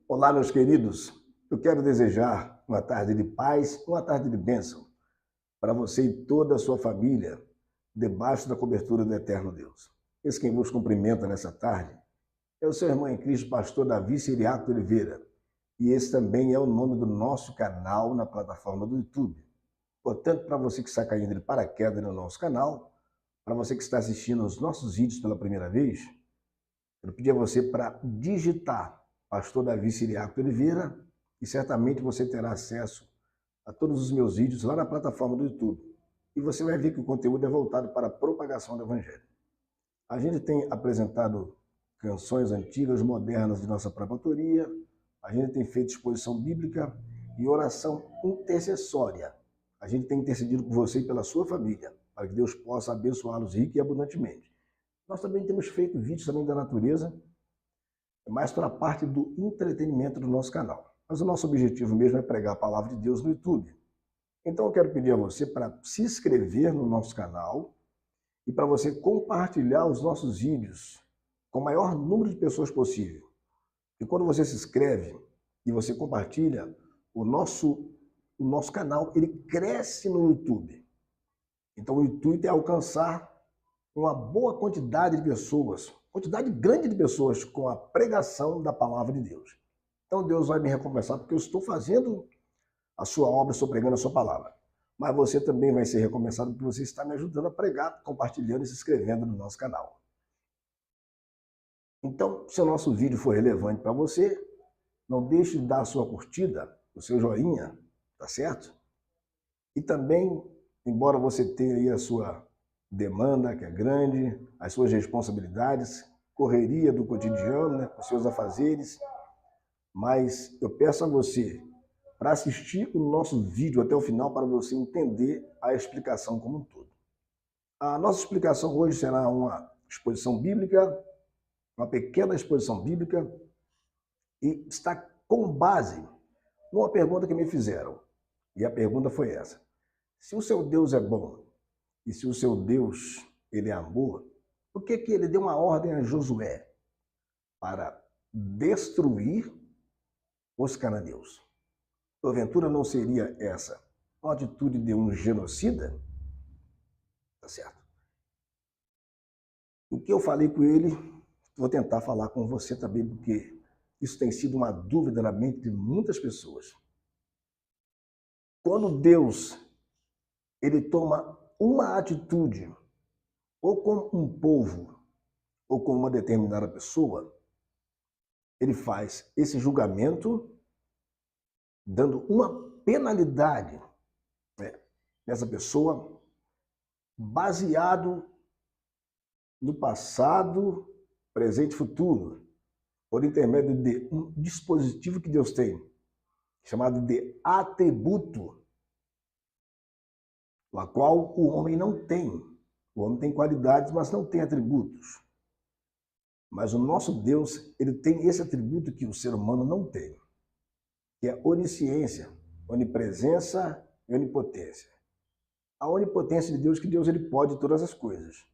Olá, meus queridos. Eu quero desejar uma tarde de paz, uma tarde de bênção para você e toda a sua família, debaixo da cobertura do eterno Deus. Esse quem vos cumprimenta nessa tarde é o seu irmão em Cristo, pastor Davi Siriaco Oliveira. E esse também é o nome do nosso canal na plataforma do YouTube. Portanto, para você que está caindo de paraquedas no nosso canal, para você que está assistindo os nossos vídeos pela primeira vez, eu pedi a você para digitar pastor Davi Siriaco Oliveira e certamente você terá acesso a todos os meus vídeos lá na plataforma do YouTube. E você vai ver que o conteúdo é voltado para a propagação do Evangelho. A gente tem apresentado canções antigas, modernas de nossa própria autoria, a gente tem feito exposição bíblica e oração intercessória. A gente tem intercedido por você e pela sua família, para que Deus possa abençoá-los rica e abundantemente. Nós também temos feito vídeos também da natureza, mais para a parte do entretenimento do nosso canal. Mas o nosso objetivo mesmo é pregar a palavra de Deus no YouTube. Então eu quero pedir a você para se inscrever no nosso canal e para você compartilhar os nossos vídeos com o maior número de pessoas possível. E quando você se inscreve e você compartilha, o nosso canal ele cresce no YouTube. Então o intuito é alcançar uma boa quantidade de pessoas, quantidade grande de pessoas com a pregação da palavra de Deus. Então Deus vai me recompensar porque eu estou fazendo a sua obra, estou pregando a sua palavra. Mas você também vai ser recompensado porque você está me ajudando a pregar, compartilhando e se inscrevendo no nosso canal. Então, se o nosso vídeo for relevante para você, não deixe de dar a sua curtida, o seu joinha, tá certo? E também, embora você tenha aí a sua demanda, que é grande, as suas responsabilidades, correria do cotidiano, né, os seus afazeres, mas eu peço a você para assistir o nosso vídeo até o final para você entender a explicação como um todo. A nossa explicação hoje será uma exposição bíblica, uma pequena exposição bíblica, e está com base numa pergunta que me fizeram. E a pergunta foi essa: se o seu Deus é bom, e se o seu Deus ele é amor, por que ele deu uma ordem a Josué para destruir os cananeus? Porventura não seria essa uma atitude de um genocida? Tá certo? O que eu falei com ele, vou tentar falar com você também, porque isso tem sido uma dúvida na mente de muitas pessoas. Quando Deus ele toma uma atitude, ou com um povo, ou com uma determinada pessoa, ele faz esse julgamento, dando uma penalidade, né, nessa pessoa, baseado no passado, presente e futuro, por intermédio de um dispositivo que Deus tem, chamado de atributo, a qual o homem não tem. O homem tem qualidades, mas não tem atributos. Mas o nosso Deus, ele tem esse atributo que o ser humano não tem, que é onisciência, onipresença e onipotência. A onipotência de Deus, que Deus ele pode todas as coisas.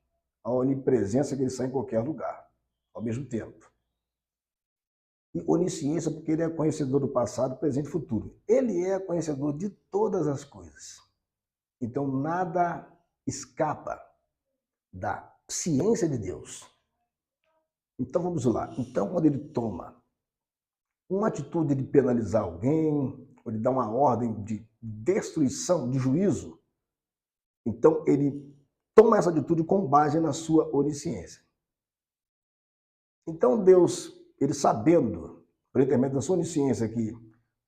A onipresença, que ele está em qualquer lugar, ao mesmo tempo. E onisciência, porque ele é conhecedor do passado, presente e futuro. Ele é conhecedor de todas as coisas. Então, nada escapa da ciência de Deus. Então, vamos lá. Então, quando ele toma uma atitude de penalizar alguém, ou de dar uma ordem de destruição, de juízo, então ele toma essa atitude com base na sua onisciência. Então, Deus, ele sabendo, por intermédio da sua onisciência, que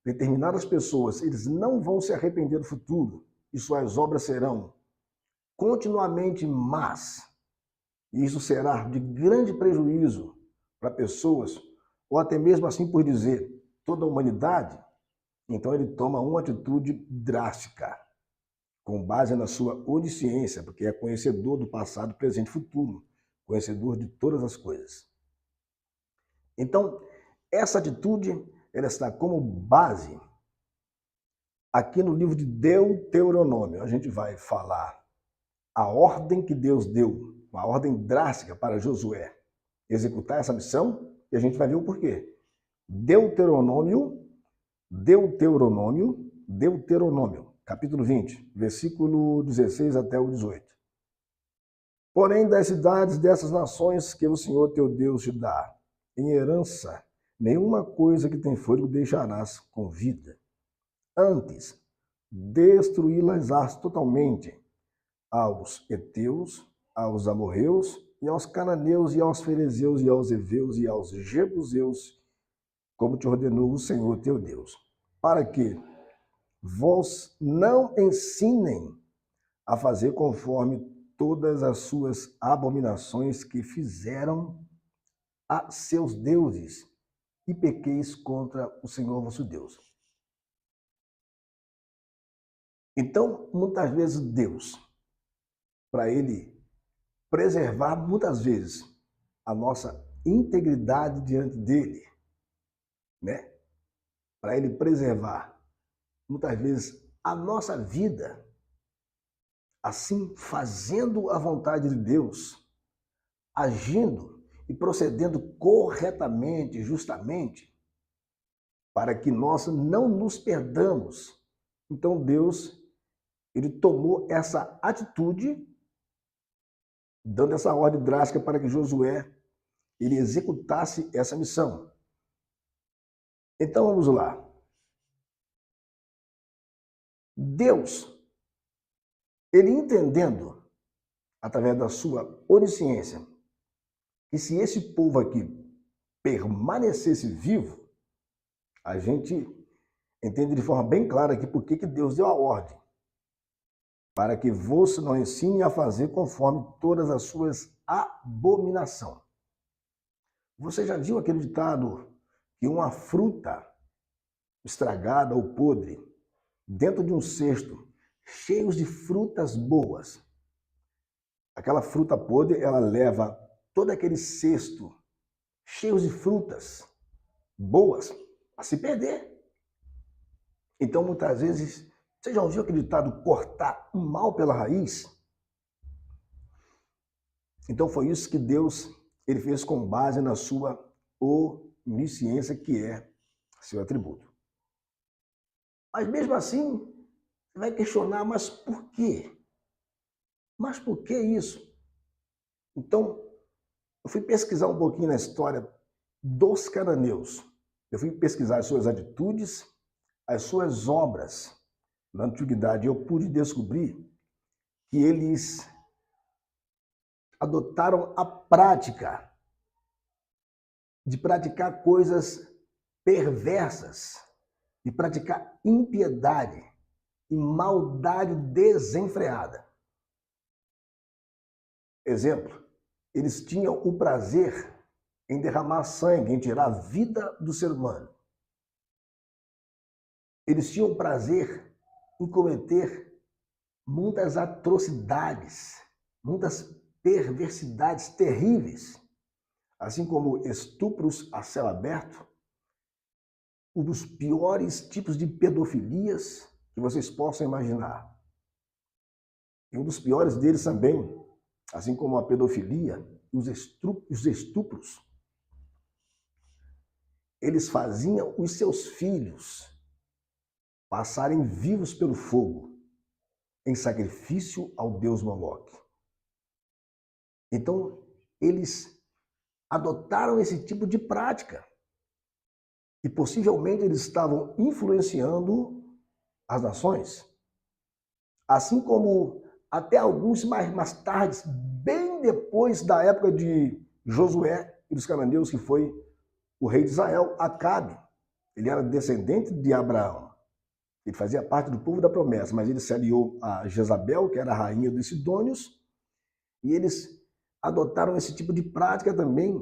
determinadas pessoas eles não vão se arrepender do futuro, e suas obras serão continuamente más, e isso será de grande prejuízo para pessoas, ou até mesmo assim por dizer, toda a humanidade, então ele toma uma atitude drástica, com base na sua onisciência, porque é conhecedor do passado, presente e futuro, conhecedor de todas as coisas. Então, essa atitude, ela está como base aqui no livro de Deuteronômio. A gente vai falar a ordem que Deus deu, uma ordem drástica para Josué executar essa missão, e a gente vai ver o porquê. Deuteronômio, capítulo 20, versículo 16 até o 18. Porém, das cidades dessas nações que o Senhor teu Deus te dá em herança, nenhuma coisa que tem fôlego deixarás com vida. Antes, destruí-las totalmente aos heteus, aos amorreus, e aos cananeus, e aos ferezeus, e aos heveus, e aos jebuseus, como te ordenou o Senhor teu Deus, para que vos não ensinem a fazer conforme todas as suas abominações que fizeram a seus deuses, e pequeis contra o Senhor vosso Deus. Então, muitas vezes Deus, para ele preservar muitas vezes a nossa integridade diante dele, né? Para ele preservar muitas vezes a nossa vida, assim fazendo a vontade de Deus, agindo e procedendo corretamente, justamente, para que nós não nos perdamos. Então Deus, ele tomou essa atitude, dando essa ordem drástica para que Josué ele executasse essa missão. Então vamos lá. Deus, ele entendendo, através da sua onisciência, que se esse povo aqui permanecesse vivo, a gente entende de forma bem clara aqui por que Deus deu a ordem. Para que vos não ensine a fazer conforme todas as suas abominações. Você já viu aquele ditado que uma fruta estragada ou podre, dentro de um cesto, cheio de frutas boas, aquela fruta podre, ela leva todo aquele cesto cheio de frutas boas a se perder. Então, muitas vezes, você já ouviu aquele ditado cortar o mal pela raiz? Então, foi isso que Deus ele fez com base na sua onisciência, que é seu atributo. Mas mesmo assim, você vai questionar, mas por quê? Mas por que isso? Então, eu fui pesquisar um pouquinho na história dos cananeus. Eu fui pesquisar as suas atitudes, as suas obras na antiguidade. Eu pude descobrir que eles adotaram a prática de praticar coisas perversas, de praticar impiedade e maldade desenfreada. Exemplo, eles tinham o prazer em derramar sangue, em tirar a vida do ser humano. Eles tinham prazer em cometer muitas atrocidades, muitas perversidades terríveis, assim como estupros a céu aberto, um dos piores tipos de pedofilias que vocês possam imaginar. E um dos piores deles também, assim como a pedofilia, os estupros, eles faziam os seus filhos passarem vivos pelo fogo, em sacrifício ao deus Moloque. Então, eles adotaram esse tipo de prática. E possivelmente eles estavam influenciando as nações. Assim como até alguns mais tarde, bem depois da época de Josué e dos cananeus, que foi o rei de Israel, Acabe. Ele era descendente de Abraão. Ele fazia parte do povo da promessa, mas ele se aliou a Jezabel, que era a rainha dos Sidônios, e eles adotaram esse tipo de prática também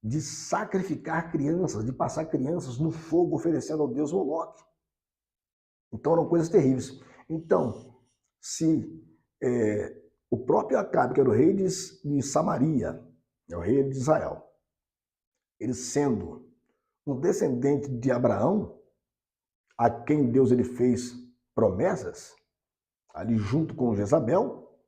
de sacrificar crianças, de passar crianças no fogo oferecendo ao deus Moloque. Então eram coisas terríveis. Então, se o próprio Acabe, que era o rei de Samaria, é o rei de Israel, ele sendo um descendente de Abraão, a quem Deus ele fez promessas, ali junto com Jezabel,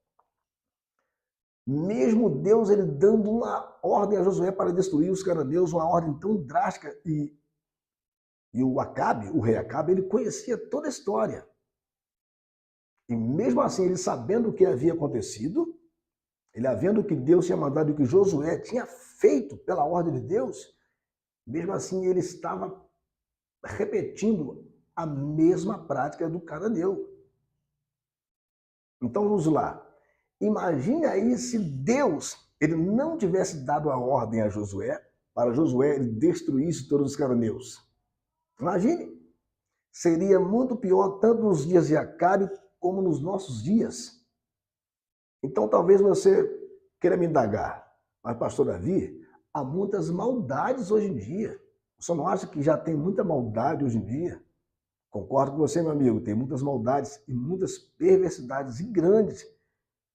Mesmo Deus ele dando uma ordem a Josué para destruir os cananeus, uma ordem tão drástica, e o Acabe, o rei Acabe, ele conhecia toda a história. E mesmo assim, ele sabendo o que havia acontecido, ele havendo que Deus tinha mandado e o que Josué tinha feito pela ordem de Deus, mesmo assim ele estava repetindo a mesma prática do cananeu. Então vamos lá. Imagine aí se Deus ele não tivesse dado a ordem a Josué, para Josué ele destruísse todos os cananeus. Imagine. Seria muito pior tanto nos dias de Acabe como nos nossos dias. Então talvez você queira me indagar, mas pastor Davi, há muitas maldades hoje em dia. Você não acha que já tem muita maldade hoje em dia? Concordo com você, meu amigo, tem muitas maldades e muitas perversidades e grandes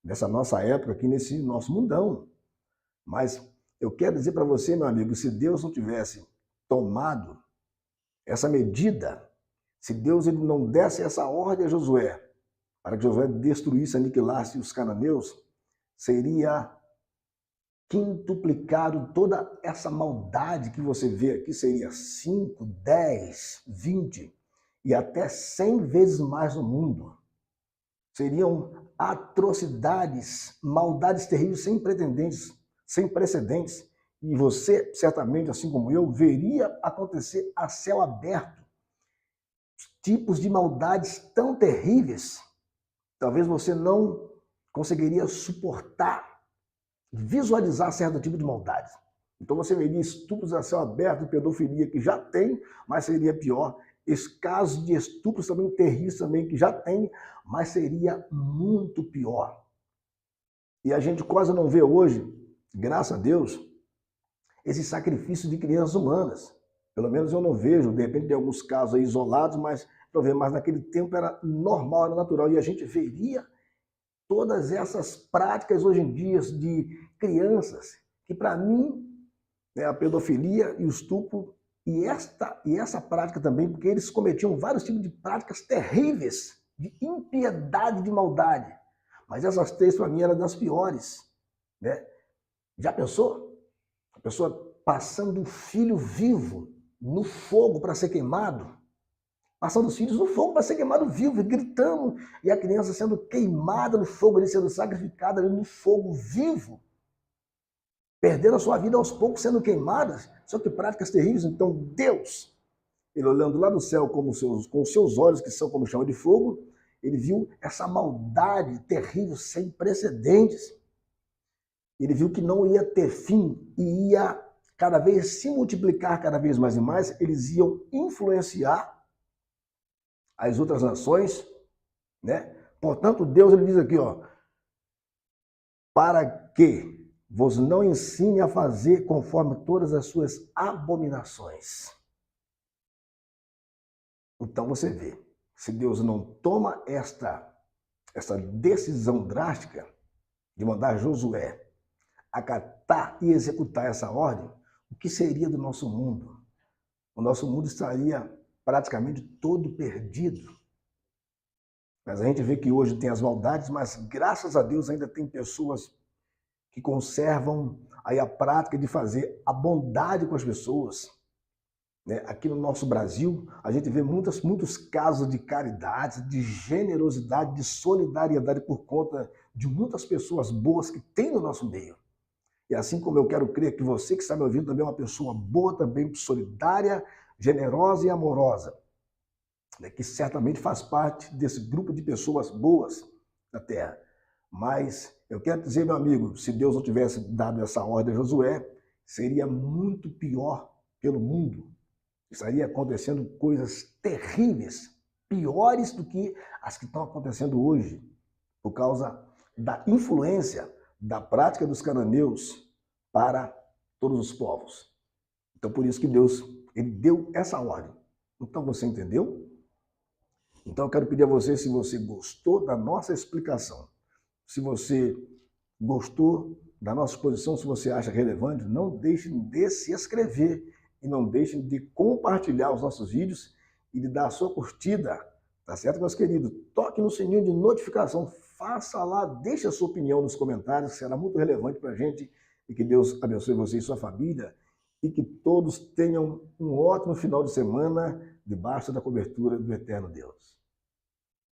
nessa nossa época aqui, nesse nosso mundão. Mas eu quero dizer para você, meu amigo, se Deus não tivesse tomado essa medida, se Deus ele não desse essa ordem a Josué, para que Josué destruísse, aniquilasse os cananeus, seria quintuplicado toda essa maldade que você vê aqui, seria 5, 10, 20 e até 100 vezes mais no mundo. Seriam atrocidades, maldades terríveis sem precedentes. E você, certamente, assim como eu, veria acontecer a céu aberto tipos de maldades tão terríveis. Talvez você não conseguiria suportar, visualizar certo tipo de maldade. Então você veria estupros a céu aberto, pedofilia que já tem, mas seria pior. Esse caso de estupros também terríveis também que já tem, mas seria muito pior. E a gente quase não vê hoje, graças a Deus, esse sacrifício de crianças humanas. Pelo menos eu não vejo, de repente tem alguns casos aí isolados, mas naquele tempo era normal, era natural, e a gente veria todas essas práticas hoje em dia de crianças, que para mim é a pedofilia e o estupro, e essa prática também, porque eles cometiam vários tipos de práticas terríveis, de impiedade, de maldade. Mas essas três para mim eram das piores. Né? Já pensou? A pessoa passando um filho vivo no fogo para ser queimado, passando os filhos no fogo para ser queimado vivo, gritando, e a criança sendo queimada no fogo, ali, sendo sacrificada ali no fogo vivo, perdendo a sua vida aos poucos, sendo queimadas. Só que práticas terríveis. Então Deus, ele olhando lá do céu com os seus olhos, que são como chama de fogo, ele viu essa maldade terrível, sem precedentes. Ele viu que não ia ter fim e ia cada vez se multiplicar cada vez mais e mais. Eles iam influenciar as outras nações, né? Portanto, Deus ele diz aqui, ó, para que vos não ensine a fazer conforme todas as suas abominações. Então você vê, se Deus não toma essa decisão drástica de mandar Josué acatar e executar essa ordem, o que seria do nosso mundo? O nosso mundo estaria praticamente todo perdido. Mas a gente vê que hoje tem as maldades, mas graças a Deus ainda tem pessoas que conservam aí a prática de fazer a bondade com as pessoas. Né? Aqui no nosso Brasil, a gente vê muitos casos de caridade, de generosidade, de solidariedade por conta de muitas pessoas boas que tem no nosso meio. E assim como eu quero crer que você que está me ouvindo também é uma pessoa boa, também solidária, generosa e amorosa, né? Que certamente faz parte desse grupo de pessoas boas da terra. Mas eu quero dizer, meu amigo, se Deus não tivesse dado essa ordem a Josué, seria muito pior pelo mundo. Estaria acontecendo coisas terríveis, piores do que as que estão acontecendo hoje, por causa da influência da prática dos cananeus para todos os povos. Então, por isso que Deus ele deu essa ordem. Então, você entendeu? Então, eu quero pedir a você, se você gostou da nossa explicação, se você gostou da nossa exposição, se você acha relevante, não deixe de se inscrever e não deixe de compartilhar os nossos vídeos e de dar a sua curtida, tá certo, meus queridos? Toque no sininho de notificação, faça lá, deixe a sua opinião nos comentários, que será muito relevante para a gente, e que Deus abençoe você e sua família, e que todos tenham um ótimo final de semana debaixo da cobertura do eterno Deus.